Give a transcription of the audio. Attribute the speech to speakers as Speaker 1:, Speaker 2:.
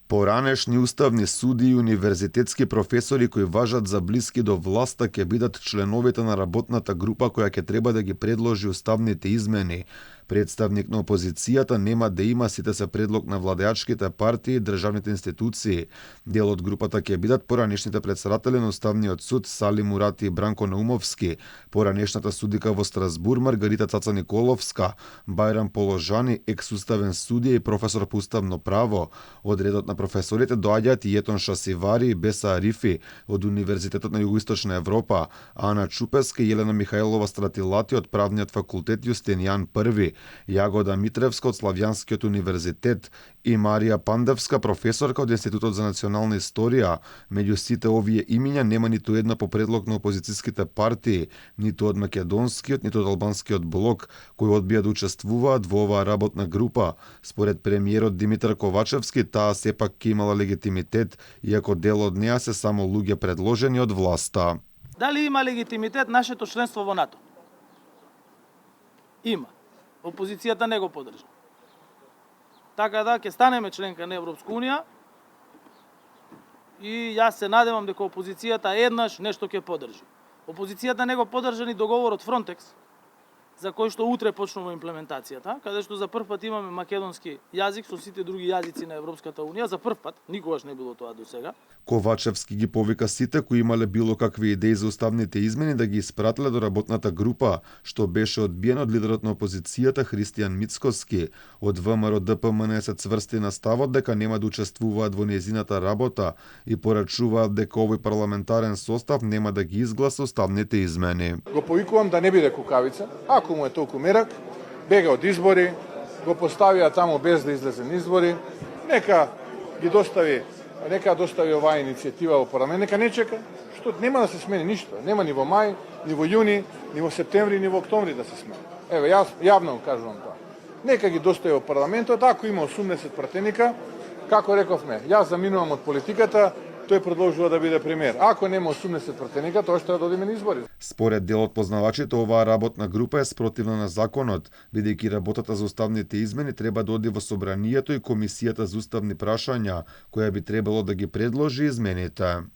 Speaker 1: Поранешни уставни суди и универзитетски професори кои важат за блиски до власта ќе бидат членовите на работната група која ќе треба да ги предложи уставните измени. Представник на опозицијата нема да има сите се предлог на владеачките партии и државните институции. Дел од групата ќе бидат поранешните претседатели на Уставниот суд Сали Мурати и Бранко Наумовски, поранешната судика во Страсбур Маргарита Цаца Николовска, Бајрам Положани, екс-уставен судија и професор по уставно право. Од редот на професорите доаѓаат и Етон Шасивари и Беса Арифи од Универзитетот на Југоисточна Европа, Ана Чупеска и Елена Михајлова Стратилати од Правниот факултет Јустинијан I, Јагода Митревска од Славјанскиот универзитет и Марија Пандевска, професорка од Институтот за национална историја. Меѓу сите овие имиња нема ниту една по предлог на опозицијските партии, ниту од македонскиот, ниту од албанскиот блок, кои одбија да учествуваат во оваа работна група. Според премиерот Димитар Ковачевски, таа сепак ќе имала легитимитет, иако дел од неа се само луѓе предложени од власта.
Speaker 2: Дали има легитимитет нашето членство во НАТО? Има. Опозицијата не го поддржа. Така да, ќе станеме членка на Европска унија и јас се надевам дека опозицијата еднаш нешто ќе поддржи. Опозицијата не го поддржа ни договорот Фронтекс, за кој што утре почнува имплементацијата, каде што за прв пат имаме македонски јазик со сите други јазици на Европската унија, за прв пат, никогаш не било тоа до сега.
Speaker 1: Ковачевски ги повика сите кои имале било какви идеи за уставните измени да ги испратиле до работната група, што беше одбиено од лидерот на опозицијата Христијан Мицкоски. Од ВМРО ДПМН се цврсти на ставот дека нема да учествуваат во нејзината работа и порачуваат дека овој парламентарен состав нема да ги изгласа уставните измени.
Speaker 3: Го повикувам да не биде кукавица. Ако му е толку мерак, бега од избори, го поставија таму без да излезе на избори, нека достави оваа иницијатива во парламент, нека не чека, што нема да се смени ништо. Нема ни во мај, ни во јуни, ни во септември, ни во октомври да се смени. Еве, јас јавно кажувам тоа. Нека ги достави во парламентот, ако има 80 пратеника, како рековме, јас заминувам од политиката, тој продолжува да биде премиер. Ако нема 80 пратеника, тоа што да одиме на избори.
Speaker 1: Според дел од познавачите, оваа работна група е спротивна на законот, бидејќи работата за уставните измени треба да оди во собранието и комисијата за уставни прашања, која би требало да ги предложи измените.